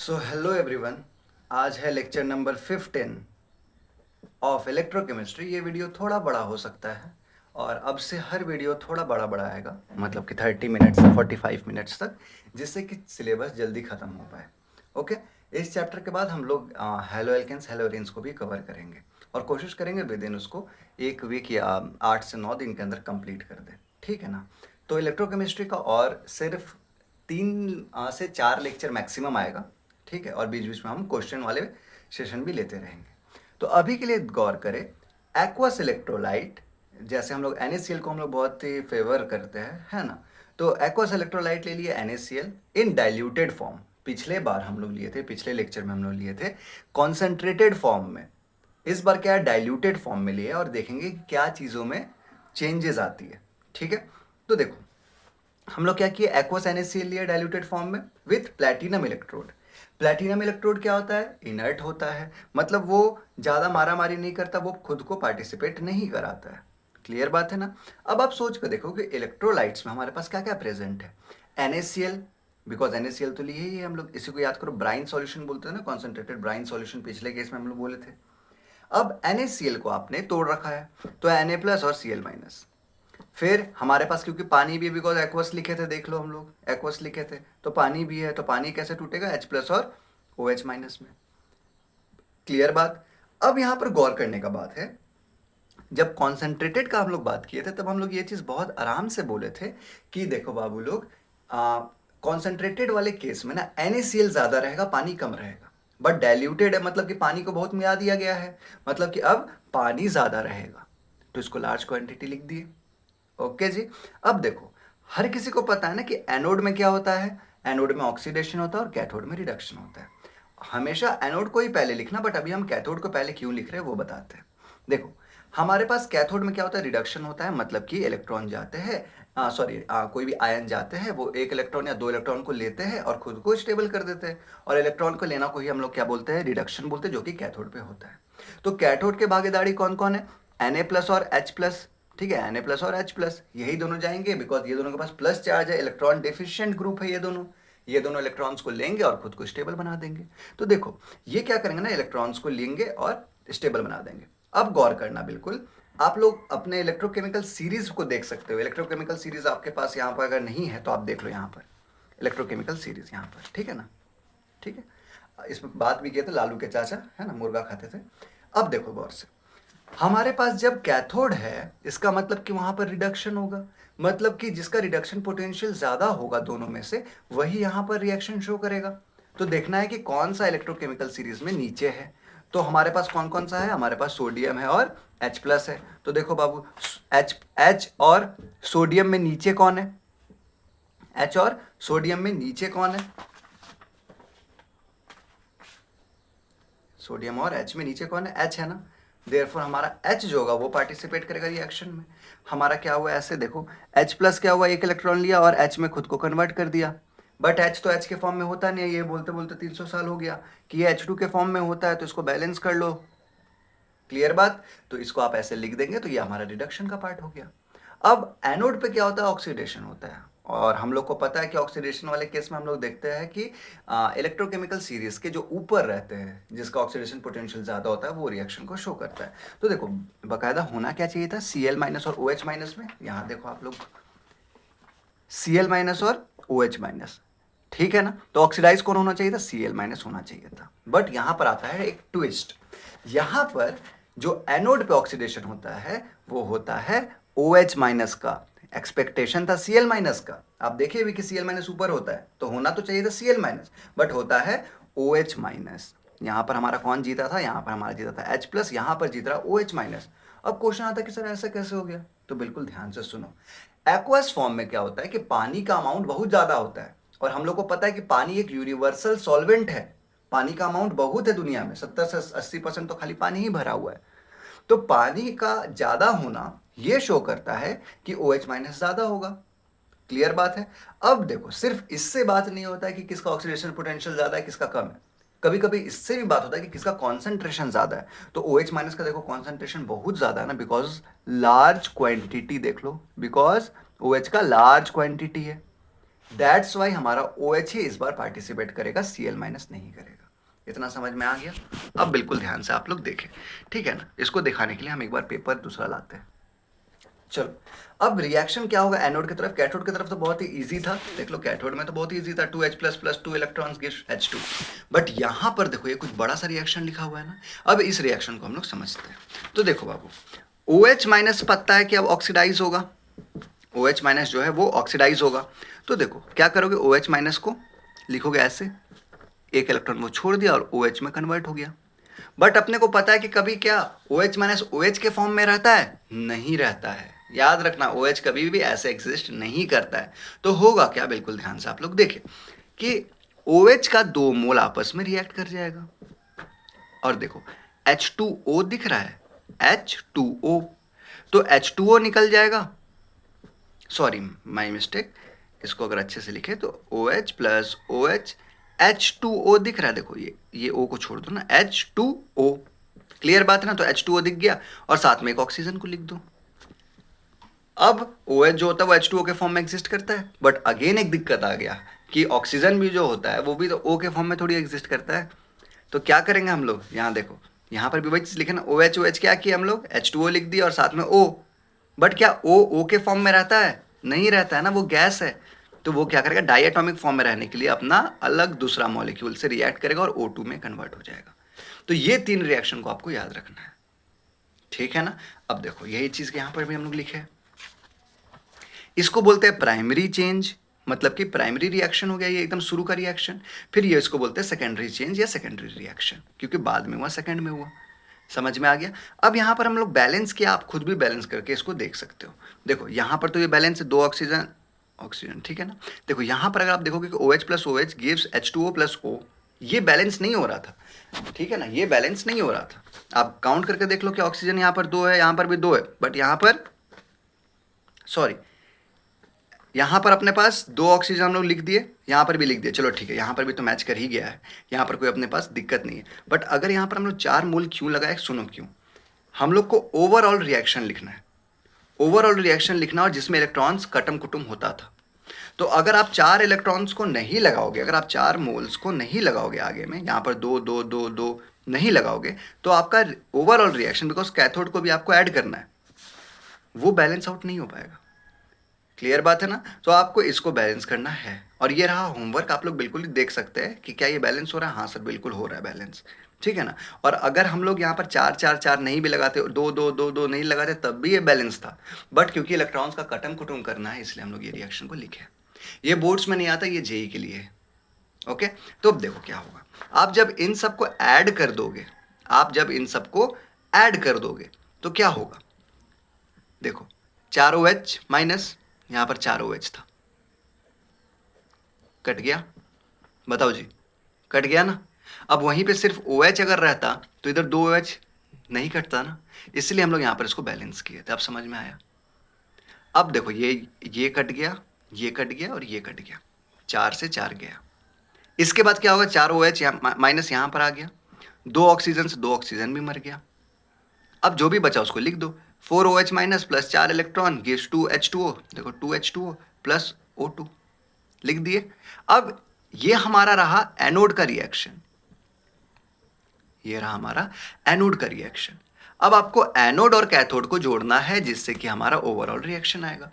So hello everyone. आज है lecture number 15 of electrochemistry. ये वीडियो थोड़ा बड़ा हो सकता है और अब से हर वीडियो थोड़ा बड़ा बड़ा आएगा, मतलब कि 30 मिनट्स से 45 मिनट्स तक, जिससे कि सिलेबस जल्दी ख़त्म हो पाए। ओके। इस चैप्टर के बाद हम लोग हेलो एल्केन्स हेलो एरीन्स को भी कवर करेंगे और कोशिश करेंगे विद इन उसको एक वीक या 8 से 9 दिन के अंदर कंप्लीट कर दे। ठीक है ना। तो इलेक्ट्रोकेमिस्ट्री का और सिर्फ 3 से 4 लेक्चर मैक्सिमम आएगा। ठीक है। और बीच बीच में हम क्वेश्चन वाले सेशन भी लेते रहेंगे। तो अभी के लिए गौर करें, एक्वस इलेक्ट्रोलाइट, जैसे हम लोग NaCl को हम लोग बहुत ही फेवर करते हैं, है ना। तो एक्वस इलेक्ट्रोलाइट ले लिए NaCl इन डाइल्यूटेड फॉर्म। पिछले बार हम लोग लिए थे, पिछले लेक्चर में हम लोग लिए थे कॉन्सेंट्रेटेड फॉर्म में। इस बार क्या है, डाइल्यूटेड फॉर्म में लिए और देखेंगे कि क्या चीज़ों में चेंजेस आती है। ठीक है। तो देखो, हम लोग क्या किए, एक्वस NaCl लिया डाइल्यूटेड फॉर्म में with platinum electrode. Platinum electrode क्या होता है, इनर्ट होता है, मतलब वो ज़्यादा मारा मारी नहीं करता, वो खुद को पार्टिसिपेट नहीं कराता है। क्लियर बात है ना। अब आप सोच कर देखो कि इलेक्ट्रोलाइट्स में हमारे पास क्या क्या प्रेजेंट है। NaCl, बिकॉज NaCl तो लिए ही है हम लोग, इसी को याद करो, ब्राइन सॉल्यूशन बोलते हैं ना, कॉन्सेंट्रेटेड ब्राइन सॉल्यूशन पिछले केस में हम लोग बोले थे। अब NaCl को आपने तोड़ रखा है तो Na प्लस और Cl माइनस। फिर हमारे पास क्योंकि पानी भी, बिकॉज एक्वस लिखे थे, देख लो हम लोग एक्वस लिखे थे, तो पानी भी है, तो पानी कैसे टूटेगा, H प्लस और OH माइनस में। क्लियर बात। अब यहां पर गौर करने का बात है, जब कॉन्सेंट्रेटेड का हम लोग बात किए थे तब हम लोग ये चीज़ बहुत आराम से बोले थे कि देखो बाबू लोग, कॉन्सेंट्रेटेड वाले केस में ना NaCl ज़्यादा रहेगा, पानी कम रहेगा। बट डाइल्यूटेड है, मतलब कि पानी को बहुत मिला दिया गया है, मतलब कि अब पानी ज़्यादा रहेगा, तो इसको लार्ज क्वांटिटी लिख दिए। ओके जी। अब देखो, हर किसी को पता है ना कि एनोड में क्या होता है, एनोड में ऑक्सीडेशन होता है और कैथोड में रिडक्शन होता है। हमेशा एनोड को ही पहले लिखना, बट अभी हम कैथोड को पहले क्यों लिख रहे हैं वो बताते हैं। देखो, हमारे पास कैथोड में क्या होता है, रिडक्शन होता है, मतलब कि इलेक्ट्रॉन जाते हैं, सॉरी, कोई भी आयन जाते हैं, वो एक इलेक्ट्रॉन या दो इलेक्ट्रॉन को लेते हैं और खुद को स्टेबल कर देते हैं, और इलेक्ट्रॉन को लेना को ही हम लोग क्या बोलते हैं, रिडक्शन बोलते हैं, जो कि कैथोड पे होता है। तो कैथोड के भागीदारी कौन कौन है, Na प्लस और H प्लस। ठीक है, Na प्लस और H प्लस, यही दोनों जाएंगे, बिकॉज ये दोनों के पास प्लस चार्ज है, इलेक्ट्रॉन डिफिशिएंट ग्रुप है ये दोनों इलेक्ट्रॉन्स को लेंगे और खुद को स्टेबल बना देंगे। तो देखो, ये क्या करेंगे ना, इलेक्ट्रॉन्स को लेंगे और स्टेबल बना देंगे। अब गौर करना, बिल्कुल आप लोग अपने इलेक्ट्रोकेमिकल सीरीज को देख सकते हो। इलेक्ट्रोकेमिकल सीरीज आपके पास यहाँ पर अगर नहीं है तो आप देख लो यहाँ पर इलेक्ट्रोकेमिकल सीरीज यहाँ पर। ठीक है ना। ठीक है। इसमें बात भी किए थे लालू के चाचा, है ना, मुर्गा खाते थे। अब देखो गौर से, हमारे पास जब कैथोड है, इसका मतलब कि वहां पर रिडक्शन होगा, मतलब कि जिसका रिडक्शन पोटेंशियल ज्यादा होगा दोनों में से, वही यहां पर रिएक्शन शो करेगा। तो देखना है कि कौन सा इलेक्ट्रोकेमिकल सीरीज में नीचे है। तो हमारे पास कौन कौन सा है, हमारे पास सोडियम है और H प्लस है। तो देखो बाबू, H और सोडियम में नीचे कौन है, H और सोडियम में नीचे कौन है, सोडियम और H में नीचे कौन है, H है ना। देयरफॉर हमारा H जो होगा वो पार्टिसिपेट करेगा रिएक्शन में। हमारा क्या हुआ, ऐसे देखो, H प्लस क्या हुआ, एक इलेक्ट्रॉन लिया और H में खुद को कन्वर्ट कर दिया। बट H तो H के फॉर्म में होता नहीं है, ये बोलते बोलते 300 साल हो गया कि ये H2 के फॉर्म में होता है, तो इसको बैलेंस कर लो। क्लियर बात। तो इसको आप ऐसे लिख देंगे, तो ये हमारा रिडक्शन का पार्ट हो गया। अब एनोड पे क्या होता है, ऑक्सीडेशन होता है, और हम लोग को पता है कि ऑक्सीडेशन वाले केस में हम लोग देखते हैं कि इलेक्ट्रोकेमिकल सीरीज के जो ऊपर रहते हैं, जिसका ऑक्सीडेशन पोटेंशियल ज़्यादा होता है, वो रिएक्शन को शो करता है। तो देखो, बाकायदा होना क्या चाहिए था, Cl माइनस और OH माइनस में, यहाँ देखो आप लोग, Cl माइनस और OH माइनस। ठीक है ना। तो ऑक्सीडाइज कौन होना चाहिए था, Cl माइनस होना चाहिए था। बट यहां पर आता है एक ट्विस्ट, यहां पर जो एनोड पे ऑक्सीडेशन होता है वो होता है OH माइनस का। एक्सपेक्टेशन था Cl माइनस का, आप देखिए भी कि Cl माइनस ऊपर होता है, तो होना तो चाहिए था Cl माइनस, बट होता है OH माइनस। यहां पर हमारा कौन जीता था, यहां पर हमारा जीता था H प्लस, यहां पर जीत रहा OH माइनस। अब क्वेश्चन आता है कि सर ऐसा कैसे हो गया, तो बिल्कुल ध्यान से सुनो। एक्वस फॉर्म में क्या होता है कि पानी का अमाउंट बहुत ज्यादा होता है, और हम लोग को पता है कि पानी एक यूनिवर्सल सॉल्वेंट है। पानी का अमाउंट बहुत है दुनिया में, 70 से 80% तो खाली पानी ही भरा हुआ है। तो पानी का ज्यादा होना यह शो करता है कि OH माइनस ज्यादा होगा। क्लियर बात है। अब देखो, सिर्फ इससे बात नहीं होता है कि किसका ऑक्सीडेशन पोटेंशियल ज्यादा है किसका कम है, कभी कभी इससे भी बात होता है कि किसका कॉन्सेंट्रेशन ज्यादा है। तो OH माइनस का देखो कॉन्सेंट्रेशन बहुत ज्यादा है ना, बिकॉज लार्ज क्वांटिटी, देख लो, बिकॉज OH का लार्ज क्वांटिटी है। दैट्स वाई हमारा OH ही इस बार पार्टिसिपेट करेगा, Cl- नहीं करेगा। इतना समझ में आ गया? अब बिल्कुल ध्यान से आप लोग देखें, ठीक है ना। इसको दिखाने के लिए हम एक बार पेपर दूसरा लाते हैं। चलो, अब रिएक्शन क्या होगा एनोड की तरफ। कैथोड की तरफ तो बहुत ही इजी था, देख लो कैथोड में तो बहुत ही इजी था, 2H plus plus 2 electrons gives H2। But यहाँ पर देखो ये कुछ बड़ा सा रिएक्शन लिखा हुआ है ना। अब इस रिएक्शन को हम लोग समझते हैं। तो देखो बाबू, OH माइनस पता है कि अब ऑक्सीडाइज होगा, OH माइनस जो है वो ऑक्सीडाइज होगा। तो देखो क्या करोगे, OH माइनस को लिखोगे ऐसे, एक इलेक्ट्रॉन वो छोड़ दिया और OH में कन्वर्ट हो गया। बट अपने को पता है कि कभी क्या OH माइनस OH के फॉर्म में रहता है? नहीं रहता है। याद रखना, OH कभी भी ऐसे एग्जिस्ट नहीं करता है। तो होगा क्या, बिल्कुल ध्यान से आप लोग देखें कि OH का 2 मोल आपस में रिएक्ट कर जाएगा। और देखो H2O दिख रहा है, H2O, तो H2O निकल जाएगा। सॉरी माई मिस्टेक, इसको अगर अच्छे से लिखे तो OH प्लस OH H2O दिख रहा है। देखो ये O को छोड़ दो ना, H2O। क्लियर बात है ना। तो H2O दिख गया और साथ में एक ऑक्सीजन को लिख दो। अब OH जो होता है वो H2O के फॉर्म में एग्जिस्ट करता है, बट अगेन एक दिक्कत आ गया कि ऑक्सीजन भी जो होता है वो भी तो O के फॉर्म में थोड़ी एग्जिस्ट करता है। तो क्या करेंगे हम लोग, यहाँ देखो, यहाँ पर भी वही चीज लिखे ना, OH क्या किया हम लोग, H2O लिख दिया और साथ में O। बट क्या O के फॉर्म में रहता है? नहीं रहता है ना, वो गैस है। तो वो क्या करेगा, डायटोमिक फॉर्म में रहने के लिए अपना अलग दूसरा मॉलिक्यूल से रिएक्ट करेगा और O2 में कन्वर्ट हो जाएगा। तो ये 3 रिएक्शन को आपको याद रखना है, ठीक है ना। अब देखो यही चीज यहाँ पर भी हम लोग लिखे हैं, इसको बोलते हैं प्राइमरी चेंज, मतलब कि प्राइमरी रिएक्शन हो गया ये एकदम शुरू का रिएक्शन। फिर ये इसको बोलते हैं सेकेंडरी चेंज या सेकेंडरी रिएक्शन, क्योंकि बाद में हुआ, सेकेंड में हुआ। समझ में आ गया? अब यहाँ पर हम लोग बैलेंस किया, आप खुद भी बैलेंस करके इसको देख सकते हो। देखो यहाँ पर तो ये बैलेंस है, 2 ऑक्सीजन ऑक्सीजन, ठीक है ना। देखो यहाँ पर अगर आप देखोगे कि OH plus OH gives H2O plus O, ये बैलेंस नहीं हो रहा था, ठीक है ना, ये बैलेंस नहीं हो रहा था। आप काउंट करके देख लो कि ऑक्सीजन यहाँ पर 2 है, यहाँ पर भी 2 है, बट यहाँ पर सॉरी, यहाँ पर अपने पास 2 ऑक्सीजन हम लोग लिख दिए, यहाँ पर भी लिख दिए, चलो ठीक है, यहाँ पर भी तो मैच कर ही गया है, यहाँ पर कोई अपने पास दिक्कत नहीं है। बट अगर यहाँ पर हम लोग 4 मोल क्यों लगाए, सुनो क्यों। हम लोग को ओवरऑल रिएक्शन लिखना है, ओवरऑल रिएक्शन लिखना, और जिसमें इलेक्ट्रॉन्स कटम कुटुम होता था। तो अगर आप 4 इलेक्ट्रॉन्स को नहीं लगाओगे, अगर आप 4 मोल्स को नहीं लगाओगे आगे में, यहाँ पर 2 2 2 2 नहीं लगाओगे, तो आपका ओवरऑल रिएक्शन, बिकॉज कैथोड को भी आपको ऐड करना है, वो बैलेंस आउट नहीं हो पाएगा। क्लियर बात है ना। तो आपको इसको बैलेंस करना है, और ये रहा होमवर्क, आप लोग बिल्कुल ही देख सकते हैं कि क्या ये बैलेंस हो रहा है। हाँ सर बिल्कुल हो रहा है बैलेंस, ठीक है ना। और अगर हम लोग यहाँ पर 4 4 4 नहीं भी लगाते, 2 2 2 2 नहीं लगाते, तब भी ये बैलेंस था। बट क्योंकि इलेक्ट्रॉन्स का कटम कुटुम करना है, इसलिए हम लोग ये रिएक्शन को लिखे। ये बोर्ड्स में नहीं आता, ये जेई के लिए है। ओके, तो अब देखो क्या होगा, आप जब इन सबको ऐड कर दोगे, आप जब इन सबको ऐड कर दोगे तो क्या होगा। देखो 4 OH माइनस, यहां पर 4 OH था, कट गया, बताओ जी, कट गया ना। अब वहीं पे सिर्फ OH अगर रहता तो इधर 2 OH नहीं कटता ना, इसलिए हम लोग यहां पर इसको बैलेंस किए थे। अब समझ में आया। अब देखो ये कट गया, ये कट गया और ये कट गया, 4 से 4 गया। इसके बाद क्या होगा, 4 OH माइनस यहां पर आ गया, 2 ऑक्सीजन से 2 ऑक्सीजन भी मर गया। अब जो भी बचा उसको लिख दो, 4 OH minus plus 4 electron gives 2 H2O, देखो 2 H2O प्लस O2 लिख दिए। अब ये हमारा रहा एनोड का रिएक्शन, ये रहा हमारा एनोड का रिएक्शन। अब आपको एनोड और कैथोड को जोड़ना है, जिससे कि हमारा ओवरऑल रिएक्शन आएगा।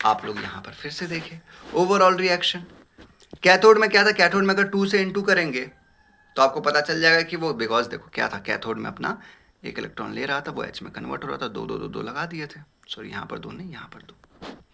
आप लोग यहां पर फिर से देखें ओवरऑल रिएक्शन। कैथोड में क्या था, कैथोड में अगर 2 से इनटू करेंगे तो आपको पता चल जाएगा कि वो, बिकॉज देखो क्या था, कैथोड में अपना एक इलेक्ट्रॉन ले रहा था, वो H में कन्वर्ट हो रहा था, 2 2 2 2 लगा दिए थे, सॉरी यहाँ पर 2 नहीं, यहाँ पर 2,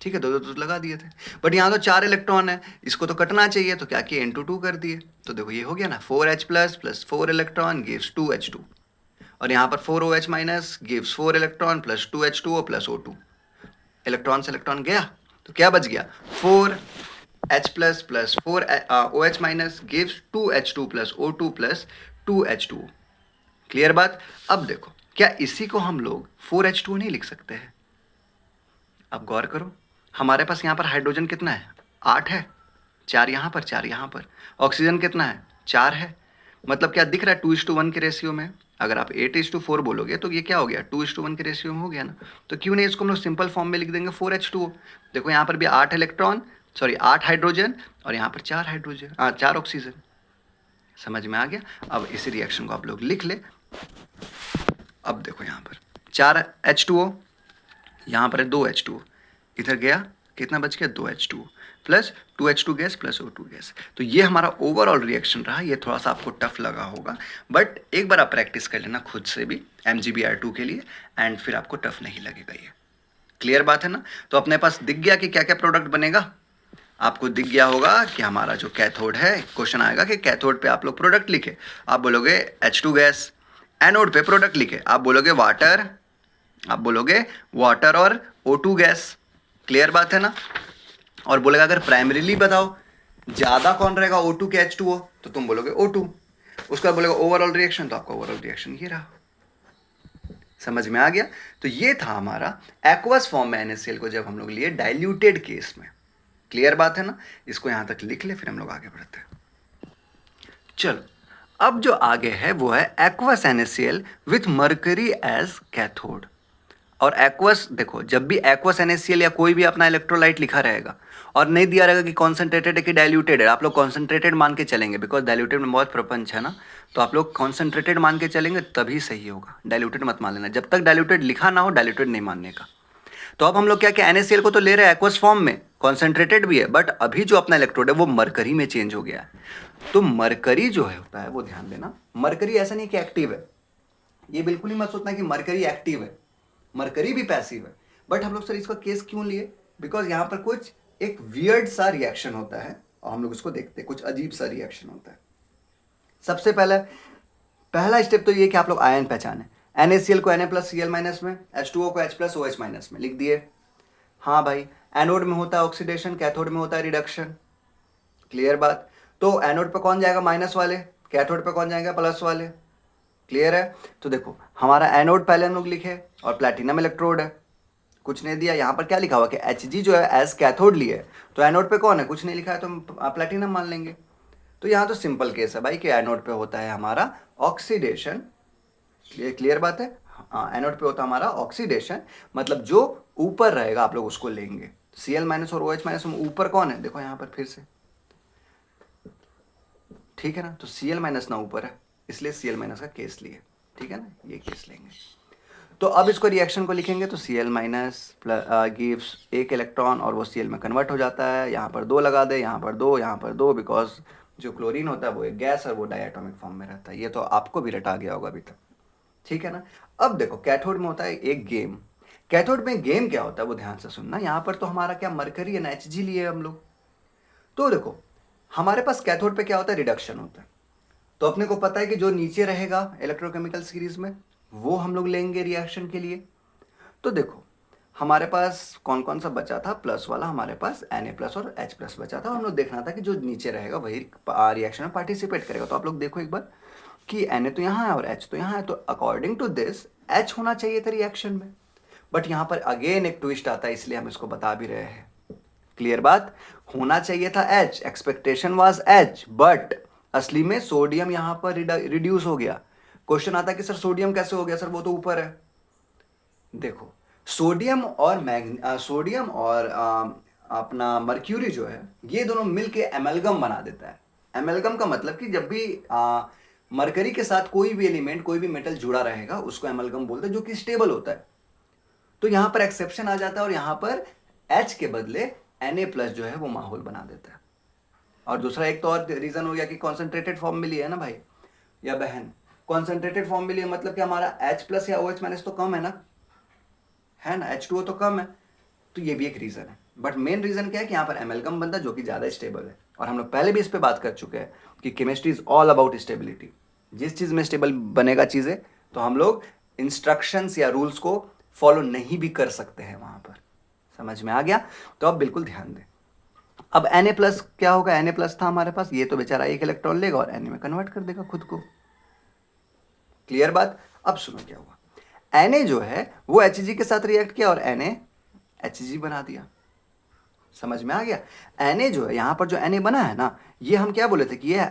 ठीक है, 2 2 2 लगा दिए थे। बट यहाँ तो 4 इलेक्ट्रॉन है, इसको तो कटना चाहिए, तो क्या किया, इंटू 2 कर दिए। तो देखो ये हो गया ना, 4H plus plus 4 electron gives 2H2, और यहाँ पर 4 OH minus gives 4 electron plus 2H2O plus O2। Electron से इलेक्ट्रॉन गया तो क्या बच गया, 4H plus plus 4 OH minus gives 2H2 plus O2 plus 2H2O। Clear बात। अब देखो क्या इसी को हम लोग 4H2O नहीं लिख सकते हैं। अब गौर करो, हमारे पास यहाँ पर हाइड्रोजन कितना है, 8 है, 4 यहाँ पर 4 यहाँ पर। ऑक्सीजन कितना है, 4 है। मतलब क्या दिख रहा है, 2:1 के रेशियो में। अगर आप 8:4 बोलोगे तो ये क्या हो गया, 2:1 के रेशियो में हो गया ना। तो क्यों नहीं इसको हम लोग सिंपल फॉर्म में लिख देंगे 4H2O। देखो यहाँ पर भी 8 इलेक्ट्रॉन, सॉरी 8 हाइड्रोजन और यहाँ पर 4 हाइड्रोजन, 4 ऑक्सीजन। समझ में आ गया? अब इस रिएक्शन को आप लोग लिख ले। अब देखो यहाँ पर 4 H2O, यहाँ पर है 2 H2O, इधर गया कितना बच गया 2 H2O plus 2 H2 gas plus O2 gas. तो ये हमारा ओवरऑल रिएक्शन रहा। ये थोड़ा सा आपको टफ लगा होगा, बट एक बार आप प्रैक्टिस कर लेना खुद से भी MgBr2 के लिए, एंड फिर आपको टफ नहीं लगेगा ये। क्लियर बात है ना? तो अपने पास दिख गया कि क्या क्या प्रोडक्ट बनेगा। आपको दिख गया होगा कि हमारा जो कैथोड है, क्वेश्चन आएगा कि कैथोड पे आप लोग प्रोडक्ट लिखे, आप बोलोगे H2 गैस। एनोड पे प्रोडक्ट लिखे, आप बोलोगे वाटर, आप बोलोगे वाटर और O2 गैस। क्लियर बात है ना? और बोलेगा अगर प्राइमरीली बताओ ज़्यादा कौन रहेगा O2 के H2O, तो तुम बोलोगे O2। उसका बोलेगा ओवरऑल रिएक्शन, तो आपका ओवरऑल रिएक्शन ये रहा। समझ में आ गया? तो ये था हमारा एक्वस फॉर्म में NaCl को जब हम लोग लिए डाइल्यूटेड केस में। क्लियर बात है ना? इसको यहां तक लिख ले, फिर हम लोग आगे बढ़ते हैं। चलो, अब जो आगे है वो है aqueous NaCl with mercury as cathode. और एक्वस, देखो जब भी एक्वस NaCl या कोई भी अपना इलेक्ट्रोलाइट लिखा रहेगा और नहीं दिया रहेगा कि कॉन्सेंट्रेटेड है कि डाइल्यूटेड है, आप लोग कॉन्सेंट्रेटेड मान के चलेंगे, बिकॉज डाइल्यूटेड में बहुत प्रपंच है ना, तो आप लोग कॉन्सेंट्रेटेड मान के चलेंगे तभी सही होगा। डाइल्यूटेड मत मान लेना, जब तक डाइल्यूटेड लिखा ना हो डाइल्यूटेड नहीं मानने का। तो अब हम लोग क्या क्या NaCl को तो ले रहे हैं एक्वस फॉर्म में, कॉन्सेंट्रेटेड भी है, बट अभी जो अपना इलेक्ट्रोड है वो मरकरी में चेंज हो गया है। तो मरकरी जो है होता है वो ध्यान देना, मरकरी ऐसा नहीं कि एक्टिव है, ये बिल्कुल ही मत सोचना कि मरकरी एक्टिव है, मरकरी भी पैसिव है। बट हम लोग सर इसका केस क्यों लिए? बिकॉज यहाँ पर कुछ एक वियर्ड सा रिएक्शन होता है और हम लोग इसको देखते हैं, कुछ अजीब सा रिएक्शन होता है। सबसे पहला स्टेप तो ये कि आप लोग आयन पहचाने। NaCl को Na+Cl- में, H2O को H+ OH- में लिख दिए। हाँ भाई, एनोड में होता है ऑक्सीडेशन, कैथोड में होता है रिडक्शन। क्लियर बात? तो एनोड पे कौन जाएगा? माइनस वाले। कैथोड पे कौन जाएगा? प्लस वाले। क्लियर है? तो देखो हमारा एनोड पहले हम लोग लिखे और प्लैटिनम इलेक्ट्रोड है, कुछ नहीं दिया। यहाँ पर क्या लिखा हुआ कि Hg जो है एज कैथोड लिए, तो एनोड पे कौन है? कुछ नहीं लिखा है, तो हम प्लैटिनम मान लेंगे। तो यहाँ तो सिंपल केस है भाई कि एनोड पे होता है हमारा ऑक्सीडेशन। ये क्लियर बात है? हाँ, एनोड पे होता है हमारा ऑक्सीडेशन, मतलब जो ऊपर रहेगा आप लोग उसको लेंगे। Cl- और OH- में ऊपर कौन है? देखो यहाँ पर फिर से, ठीक है ना? तो Cl- ना ऊपर है, इसलिए Cl- का केस लिए, ठीक है ना? ये केस लेंगे। तो अब इसको रिएक्शन को लिखेंगे तो Cl- गिव्स एक इलेक्ट्रॉन और वो Cl में कन्वर्ट हो जाता है। यहाँ पर 2 लगा दे, यहाँ पर 2, यहाँ पर 2, बिकॉज जो क्लोरीन होता है वो एक गैस और वो डायटोमिक फॉर्म में रहता है। ये तो आपको भी रटा गया होगा अभी तक, ठीक है ना? अब देखो कैथोड में होता है एक गेम। कैथोड में गेम क्या होता है वो ध्यान से सुनना। यहाँ पर तो हमारा क्या मरकरी है ना, Hg लिए हम लोग। तो देखो हमारे पास कैथोड पे क्या होता है? रिडक्शन होता है। तो अपने को पता है कि जो नीचे रहेगा इलेक्ट्रोकेमिकल सीरीज में वो हम लोग लेंगे रिएक्शन के लिए। तो देखो हमारे पास कौन कौन सा बचा था? प्लस वाला हमारे पास Na+ और H+ बचा था। हम लोग देखना था कि जो नीचे रहेगा वही रिएक्शन में पार्टिसिपेट करेगा। तो आप लोग देखो एक बार कि Na तो यहाँ है और H तो यहाँ है, तो अकॉर्डिंग टू दिस H होना चाहिए था रिएक्शन में। बट यहाँ पर अगेन एक ट्विस्ट आता है, इसलिए हम इसको बता भी रहे हैं। क्लियर बात? होना चाहिए था H, expectation was H, but असली में सोडियम यहाँ पर रिड्यूस हो गया। क्वेश्चन आता है कि सर सोडियम कैसे हो गया? सर वो तो ऊपर है। देखो सोडियम और अपना मर्क्यूरी जो है ये दोनों मिलके एमलगम बना देता है। एमलगम का मतलब कि जब भी मरकरी के साथ कोई भी एलिमेंट, कोई भी मेटल जुड़ा रहेगा उसको एमलगम बोलते हैं, जो कि स्टेबल होता है। तो यहां पर एक्सेप्शन आ जाता है और यहां पर H के बदले Na+ जो है वो माहौल बना देता है। और दूसरा एक तो और रीजन हो गया कि कॉन्सेंट्रेटेड फॉर्म मिली है ना भाई या बहन, कॉन्सेंट्रेटेड फॉर्म मिली है मतलब कि हमारा H+ या OH- तो कम है ना, H2O तो कम है। तो ये भी एक रीजन है, बट मेन रीजन क्या है कि यहाँ पर एमलगम बनता है जो कि ज़्यादा स्टेबल है। और हम लोग पहले भी इस पर बात कर चुके हैं कि chemistry is all about stability. जिस चीज़ में स्टेबल बनेगा चीज़ें, तो हम लोग इंस्ट्रक्शंस या रूल्स को फॉलो नहीं भी कर सकते हैं वहाँ पर। समझ में आ गया? तो अब बिल्कुल ध्यान दें। अब Na+ क्या होगा? Na+ था हमारे पास, ये तो बेचारा एक इलेक्ट्रॉन लेगा और Na में कन्वर्ट कर देगा खुद को। क्लियर बात? अब सुनो क्या हुआ। Na जो है वो Hg के साथ रिएक्ट किया और Na Hg बना दिया। समझ में आ गया? Na जो है यहाँ पर जो Na बना है ना, ये हम क्या बोले थे कि ये